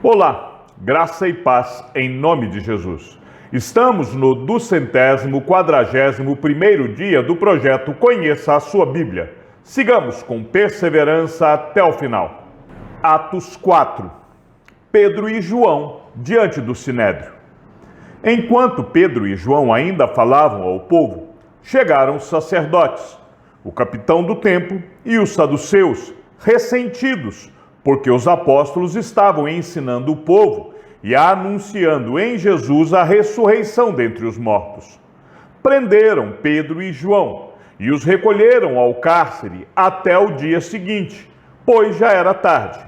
Olá, graça e paz em nome de Jesus. Estamos no 241º dia do projeto Conheça a Sua Bíblia. Sigamos com perseverança até o final. Atos 4. Pedro e João diante do Sinédrio. Enquanto Pedro e João ainda falavam ao povo, chegaram os sacerdotes, o capitão do templo e os saduceus, ressentidos, porque os apóstolos estavam ensinando o povo e anunciando em Jesus a ressurreição dentre os mortos. Prenderam Pedro e João e os recolheram ao cárcere até o dia seguinte, pois já era tarde.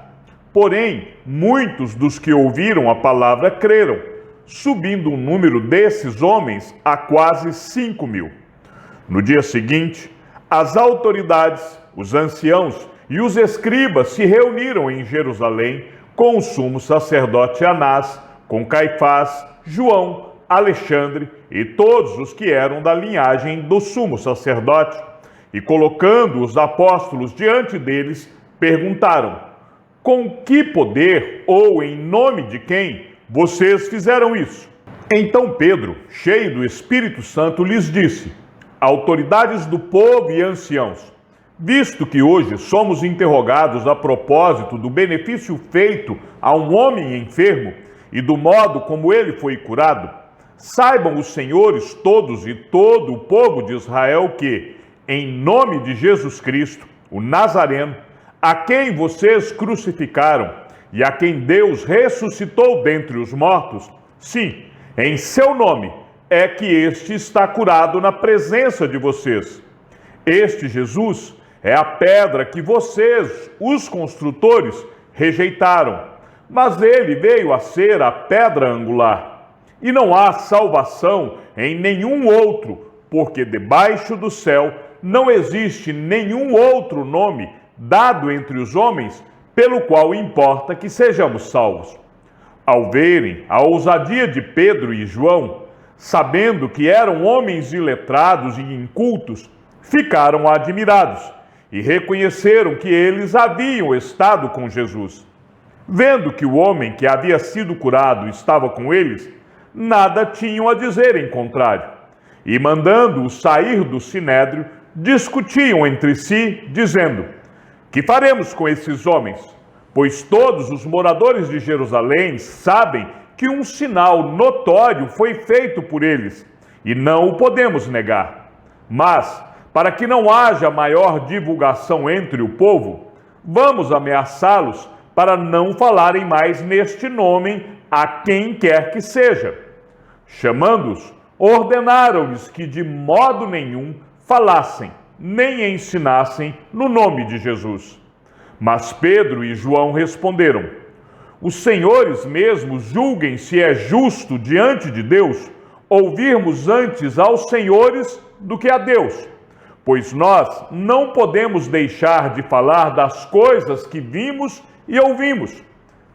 Porém, muitos dos que ouviram a palavra creram, subindo o número desses homens a quase 5.000. No dia seguinte, as autoridades, os anciãos e os escribas se reuniram em Jerusalém com o sumo sacerdote Anás, com Caifás, João, Alexandre e todos os que eram da linhagem do sumo sacerdote. E colocando os apóstolos diante deles, perguntaram: com que poder ou em nome de quem vocês fizeram isso? Então Pedro, cheio do Espírito Santo, lhes disse: autoridades do povo e anciãos, visto que hoje somos interrogados a propósito do benefício feito a um homem enfermo e do modo como ele foi curado, saibam os senhores todos e todo o povo de Israel que, em nome de Jesus Cristo, o Nazareno, a quem vocês crucificaram e a quem Deus ressuscitou dentre os mortos, sim, em seu nome é que este está curado na presença de vocês. Este Jesus é a pedra que vocês, os construtores, rejeitaram, mas ele veio a ser a pedra angular. E não há salvação em nenhum outro, porque debaixo do céu não existe nenhum outro nome dado entre os homens pelo qual importa que sejamos salvos. Ao verem a ousadia de Pedro e João, sabendo que eram homens iletrados e incultos, ficaram admirados e reconheceram que eles haviam estado com Jesus. Vendo que o homem que havia sido curado estava com eles, nada tinham a dizer em contrário. E mandando-os sair do sinédrio, discutiam entre si, dizendo: que faremos com esses homens? Pois todos os moradores de Jerusalém sabem que um sinal notório foi feito por eles, e não o podemos negar. Mas, para que não haja maior divulgação entre o povo, vamos ameaçá-los para não falarem mais neste nome a quem quer que seja. Chamando-os, ordenaram-lhes que de modo nenhum falassem, nem ensinassem no nome de Jesus. Mas Pedro e João responderam: os senhores mesmos julguem se é justo diante de Deus ouvirmos antes aos senhores do que a Deus. Pois nós não podemos deixar de falar das coisas que vimos e ouvimos.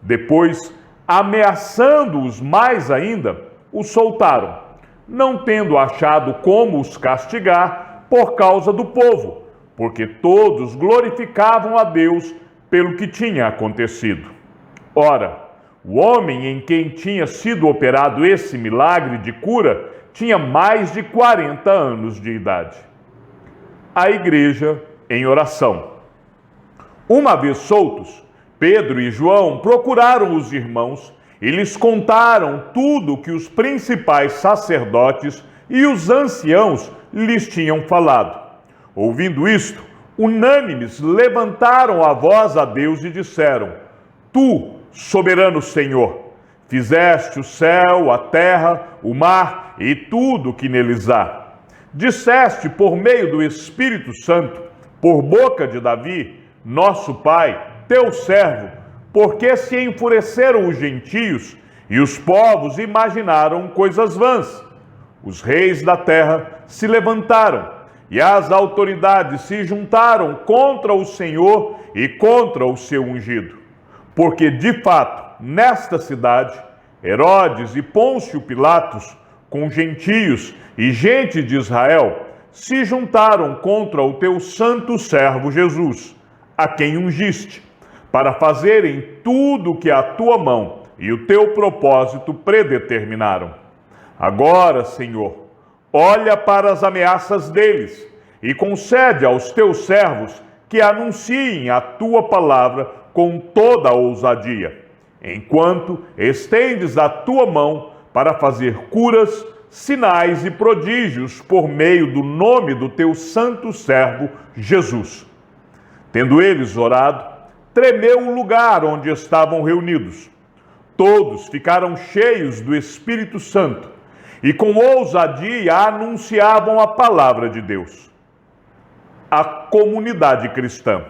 Depois, ameaçando-os mais ainda, os soltaram, não tendo achado como os castigar por causa do povo, porque todos glorificavam a Deus pelo que tinha acontecido. Ora, o homem em quem tinha sido operado esse milagre de cura tinha mais de 40 anos de idade. A igreja em oração. Uma vez soltos, Pedro e João procuraram os irmãos e lhes contaram tudo o que os principais sacerdotes e os anciãos lhes tinham falado. Ouvindo isto, unânimes levantaram a voz a Deus e disseram: tu, soberano Senhor, fizeste o céu, a terra, o mar e tudo o que neles há. Disseste por meio do Espírito Santo, por boca de Davi, nosso pai, teu servo, porque se enfureceram os gentios e os povos imaginaram coisas vãs. Os reis da terra se levantaram e as autoridades se juntaram contra o Senhor e contra o seu ungido. Porque, de fato, nesta cidade, Herodes e Pôncio Pilatos, com gentios e gente de Israel, se juntaram contra o teu santo servo Jesus, a quem ungiste, para fazerem tudo o que a tua mão e o teu propósito predeterminaram. Agora, Senhor, olha para as ameaças deles e concede aos teus servos que anunciem a tua palavra com toda a ousadia, enquanto estendes a tua mão para fazer curas, sinais e prodígios por meio do nome do teu santo servo Jesus. Tendo eles orado, tremeu o lugar onde estavam reunidos. Todos ficaram cheios do Espírito Santo e com ousadia anunciavam a palavra de Deus. A comunidade cristã.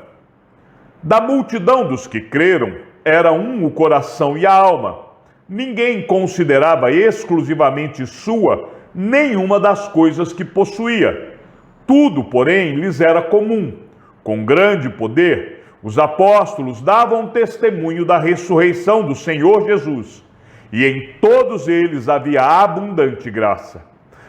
Da multidão dos que creram, era um o coração e a alma. Ninguém considerava exclusivamente sua nenhuma das coisas que possuía. Tudo, porém, lhes era comum. Com grande poder, os apóstolos davam testemunho da ressurreição do Senhor Jesus, e em todos eles havia abundante graça.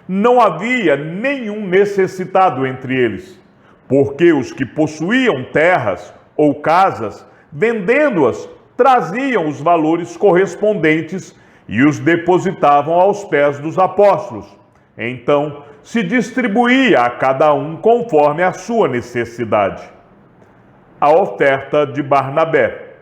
Não havia nenhum necessitado entre eles, porque os que possuíam terras ou casas, vendendo-as, traziam os valores correspondentes e os depositavam aos pés dos apóstolos. Então se distribuía a cada um conforme a sua necessidade. A oferta de Barnabé.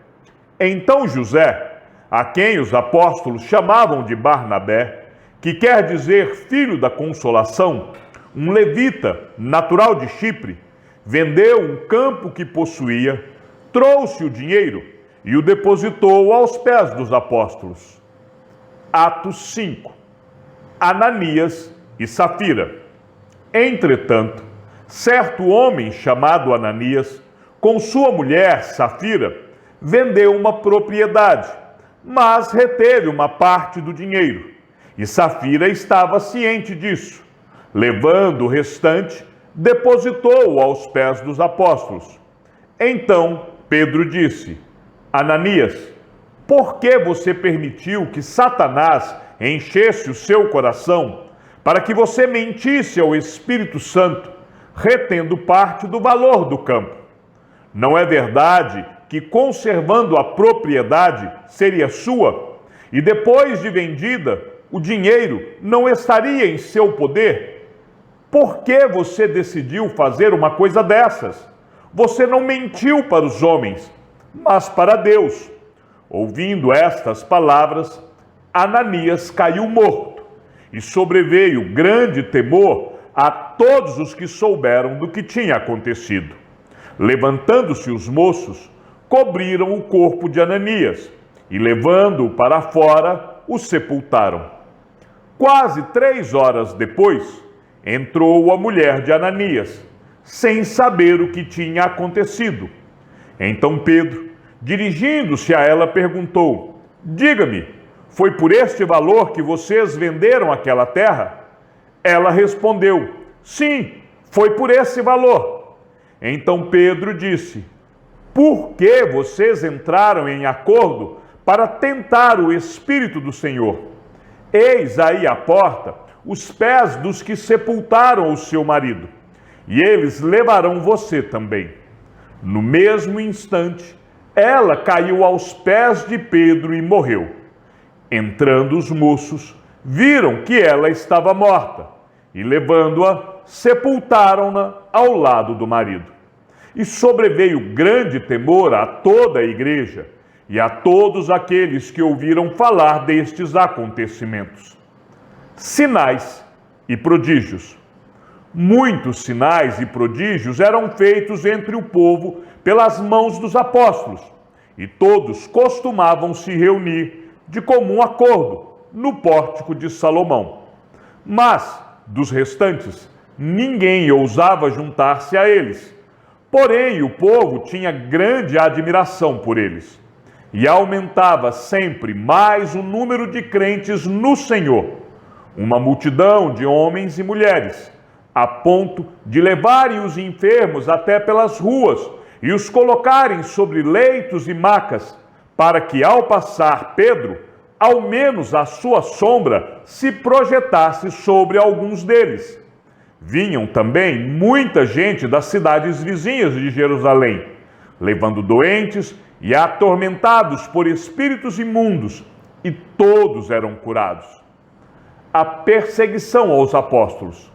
Então José, a quem os apóstolos chamavam de Barnabé, que quer dizer filho da consolação, um levita, natural de Chipre, vendeu um campo que possuía, trouxe o dinheiro e o depositou aos pés dos apóstolos. Atos 5. Ananias e Safira. Entretanto, certo homem chamado Ananias, com sua mulher Safira, vendeu uma propriedade, mas reteve uma parte do dinheiro, e Safira estava ciente disso. Levando o restante, depositou-o aos pés dos apóstolos. Então Pedro disse: Ananias, por que você permitiu que Satanás enchesse o seu coração para que você mentisse ao Espírito Santo, retendo parte do valor do campo? Não é verdade que, conservando a propriedade, seria sua, e depois de vendida, o dinheiro não estaria em seu poder? Por que você decidiu fazer uma coisa dessas? Você não mentiu para os homens, mas para Deus. Ouvindo estas palavras, Ananias caiu morto, e sobreveio grande temor a todos os que souberam do que tinha acontecido. Levantando-se os moços, cobriram o corpo de Ananias, e levando-o para fora, o sepultaram. Quase 3 horas depois, entrou a mulher de Ananias, sem saber o que tinha acontecido. Então Pedro, dirigindo-se a ela, perguntou: Diga-me, foi por este valor que vocês venderam aquela terra? Ela respondeu: Sim, foi por esse valor. Então Pedro disse: Por que vocês entraram em acordo para tentar o Espírito do Senhor? Eis aí à porta os pés dos que sepultaram o seu marido, e eles levarão você também. No mesmo instante, ela caiu aos pés de Pedro e morreu. Entrando os moços, viram que ela estava morta, e levando-a, sepultaram-na ao lado do marido. E sobreveio grande temor a toda a igreja e a todos aqueles que ouviram falar destes acontecimentos. Sinais e prodígios. Muitos sinais e prodígios eram feitos entre o povo pelas mãos dos apóstolos, e todos costumavam se reunir de comum acordo no pórtico de Salomão. Mas, dos restantes, ninguém ousava juntar-se a eles. Porém, o povo tinha grande admiração por eles, e aumentava sempre mais o número de crentes no Senhor, uma multidão de homens e mulheres, a ponto de levarem os enfermos até pelas ruas e os colocarem sobre leitos e macas, para que, ao passar Pedro, ao menos a sua sombra se projetasse sobre alguns deles. Vinham também muita gente das cidades vizinhas de Jerusalém, levando doentes e atormentados por espíritos imundos, e todos eram curados. A perseguição aos apóstolos.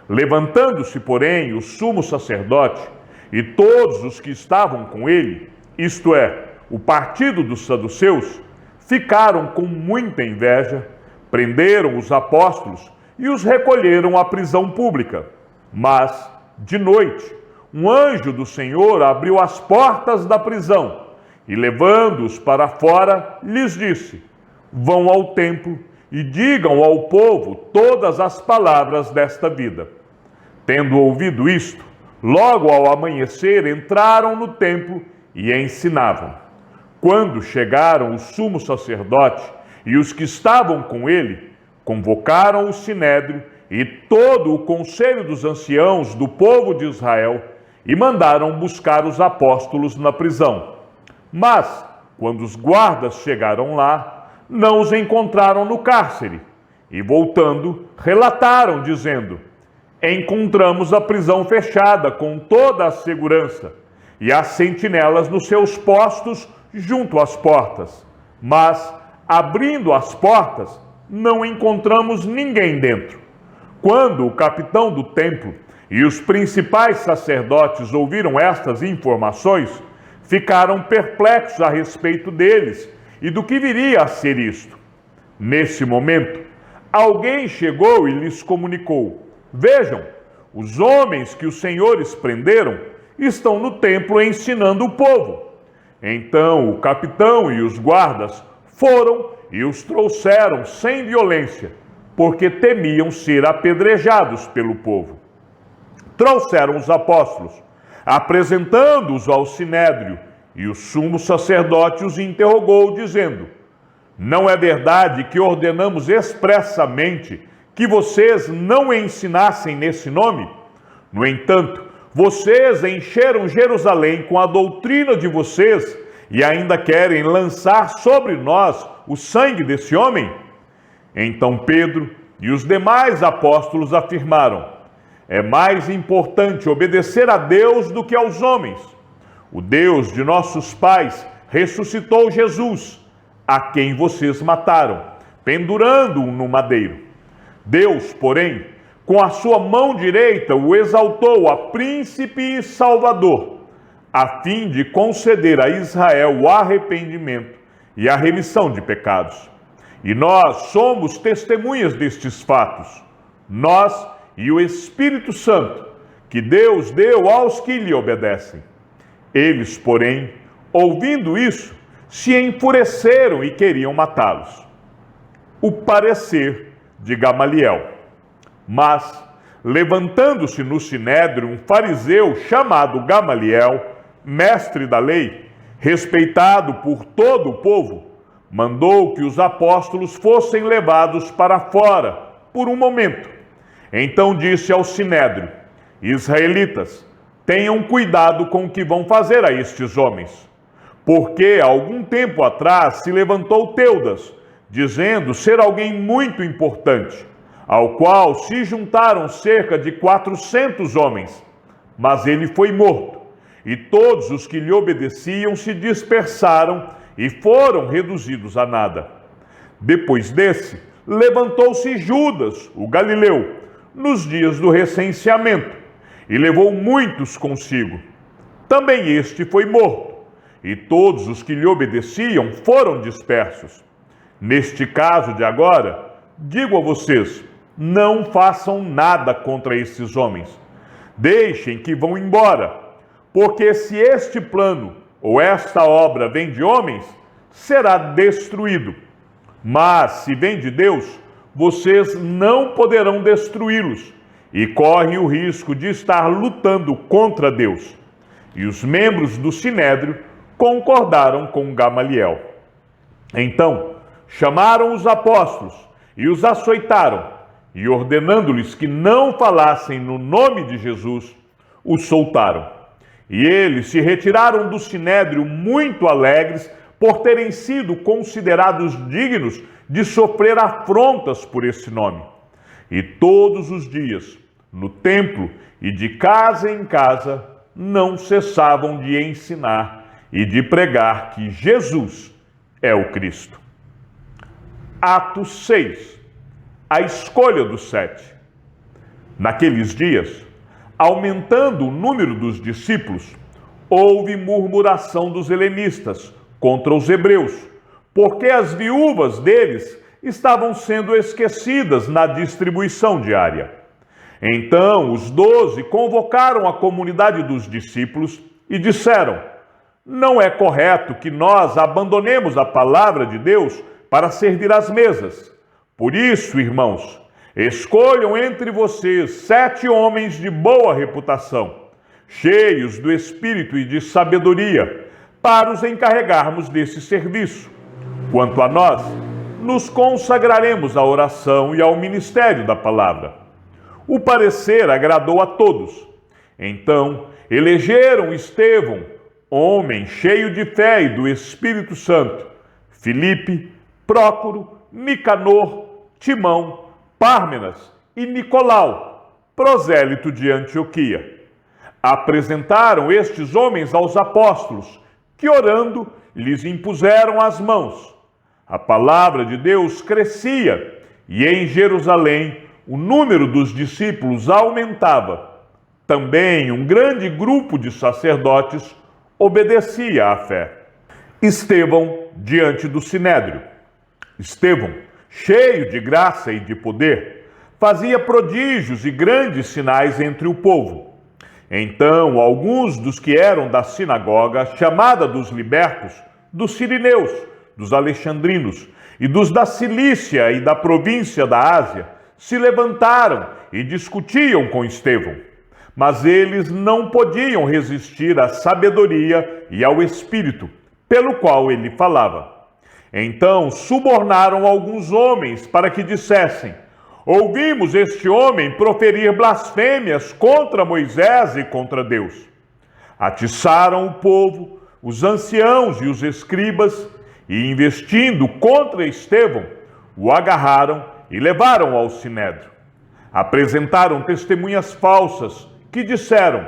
Levantando-se, porém, o sumo sacerdote e todos os que estavam com ele, isto é, o partido dos saduceus, ficaram com muita inveja, prenderam os apóstolos e os recolheram à prisão pública. Mas, de noite, um anjo do Senhor abriu as portas da prisão e, levando-os para fora, lhes disse: vão ao templo e digam ao povo todas as palavras desta vida. Tendo ouvido isto, logo ao amanhecer entraram no templo e ensinavam. Quando chegaram o sumo sacerdote e os que estavam com ele, convocaram o sinédrio e todo o conselho dos anciãos do povo de Israel e mandaram buscar os apóstolos na prisão. Mas, quando os guardas chegaram lá, não os encontraram no cárcere e, voltando, relataram, dizendo: encontramos a prisão fechada com toda a segurança e as sentinelas nos seus postos junto às portas. Mas, abrindo as portas, não encontramos ninguém dentro. Quando o capitão do templo e os principais sacerdotes ouviram estas informações, ficaram perplexos a respeito deles e do que viria a ser isto. Nesse momento, alguém chegou e lhes comunicou: vejam, os homens que os senhores prenderam estão no templo ensinando o povo. Então o capitão e os guardas foram e os trouxeram sem violência, porque temiam ser apedrejados pelo povo. Trouxeram os apóstolos, apresentando-os ao sinédrio, e o sumo sacerdote os interrogou, dizendo: não é verdade que ordenamos expressamente que vocês não ensinassem nesse nome? No entanto, vocês encheram Jerusalém com a doutrina de vocês e ainda querem lançar sobre nós o sangue desse homem? Então Pedro e os demais apóstolos afirmaram: é mais importante obedecer a Deus do que aos homens. O Deus de nossos pais ressuscitou Jesus, a quem vocês mataram, pendurando-o no madeiro. Deus, porém, com a sua mão direita o exaltou a príncipe e salvador, a fim de conceder a Israel o arrependimento e a remissão de pecados. E nós somos testemunhas destes fatos, nós e o Espírito Santo, que Deus deu aos que lhe obedecem. Eles, porém, ouvindo isso, se enfureceram e queriam matá-los. O parecer de Gamaliel. Mas, levantando-se no sinédrio um fariseu chamado Gamaliel, mestre da lei, respeitado por todo o povo, mandou que os apóstolos fossem levados para fora por um momento. Então disse ao sinédrio: israelitas, tenham cuidado com o que vão fazer a estes homens, porque há algum tempo atrás se levantou Teudas, dizendo ser alguém muito importante, ao qual se juntaram cerca de 400 homens, mas ele foi morto, e todos os que lhe obedeciam se dispersaram e foram reduzidos a nada. Depois desse, levantou-se Judas, o galileu, nos dias do recenseamento, e levou muitos consigo. Também este foi morto, e todos os que lhe obedeciam foram dispersos. Neste caso de agora, digo a vocês, não façam nada contra esses homens. Deixem que vão embora, porque se este plano ou esta obra vem de homens, será destruído. Mas se vem de Deus, vocês não poderão destruí-los e correm o risco de estar lutando contra Deus. E os membros do sinédrio concordaram com Gamaliel. Então chamaram os apóstolos e os açoitaram, e ordenando-lhes que não falassem no nome de Jesus, os soltaram. E eles se retiraram do sinédrio muito alegres por terem sido considerados dignos de sofrer afrontas por esse nome. E todos os dias, no templo e de casa em casa, não cessavam de ensinar e de pregar que Jesus é o Cristo. Atos 6, a escolha dos 7. Naqueles dias, aumentando o número dos discípulos, houve murmuração dos helenistas contra os hebreus, porque as viúvas deles estavam sendo esquecidas na distribuição diária. Então os 12 convocaram a comunidade dos discípulos e disseram: não é correto que nós abandonemos a palavra de Deus para servir às mesas. Por isso, irmãos, escolham entre vocês 7 homens de boa reputação, cheios do Espírito e de sabedoria, para os encarregarmos desse serviço. Quanto a nós, nos consagraremos à oração e ao ministério da palavra. O parecer agradou a todos. Então, elegeram Estevão, homem cheio de fé e do Espírito Santo, Filipe, Prócoro, Nicanor, Timão, Pármenas e Nicolau, prosélito de Antioquia. Apresentaram estes homens aos apóstolos, que orando lhes impuseram as mãos. A palavra de Deus crescia e em Jerusalém o número dos discípulos aumentava. Também um grande grupo de sacerdotes obedecia à fé. Estevão diante do Sinédrio. Estevão, cheio de graça e de poder, fazia prodígios e grandes sinais entre o povo. Então, alguns dos que eram da sinagoga, chamada dos libertos, dos sirineus, dos alexandrinos e dos da Cilícia e da província da Ásia, se levantaram e discutiam com Estevão. Mas eles não podiam resistir à sabedoria e ao espírito, pelo qual ele falava. Então subornaram alguns homens para que dissessem: ouvimos este homem proferir blasfêmias contra Moisés e contra Deus. Atiçaram o povo, os anciãos e os escribas, e investindo contra Estevão, o agarraram e levaram ao sinédrio. Apresentaram testemunhas falsas que disseram: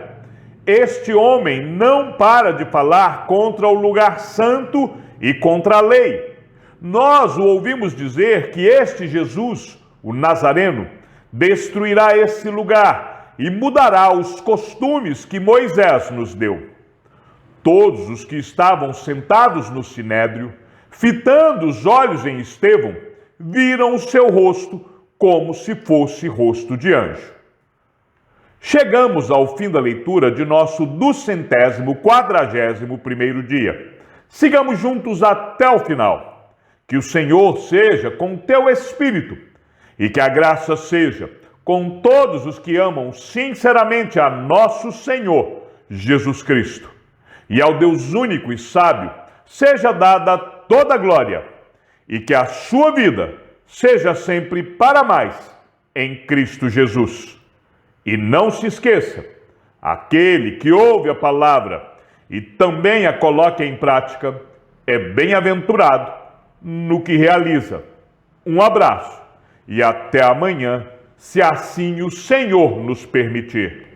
este homem não para de falar contra o lugar santo e contra a lei. Nós o ouvimos dizer que este Jesus, o Nazareno, destruirá esse lugar e mudará os costumes que Moisés nos deu. Todos os que estavam sentados no sinédrio, fitando os olhos em Estevão, viram o seu rosto como se fosse rosto de anjo. Chegamos ao fim da leitura de nosso 241º dia. Sigamos juntos até o final. Que o Senhor seja com teu espírito e que a graça seja com todos os que amam sinceramente a nosso Senhor Jesus Cristo. E ao Deus único e sábio seja dada toda a glória e que a sua vida seja sempre para mais em Cristo Jesus. E não se esqueça, aquele que ouve a palavra e também a coloca em prática é bem-aventurado no que realiza. Um abraço e até amanhã, se assim o Senhor nos permitir.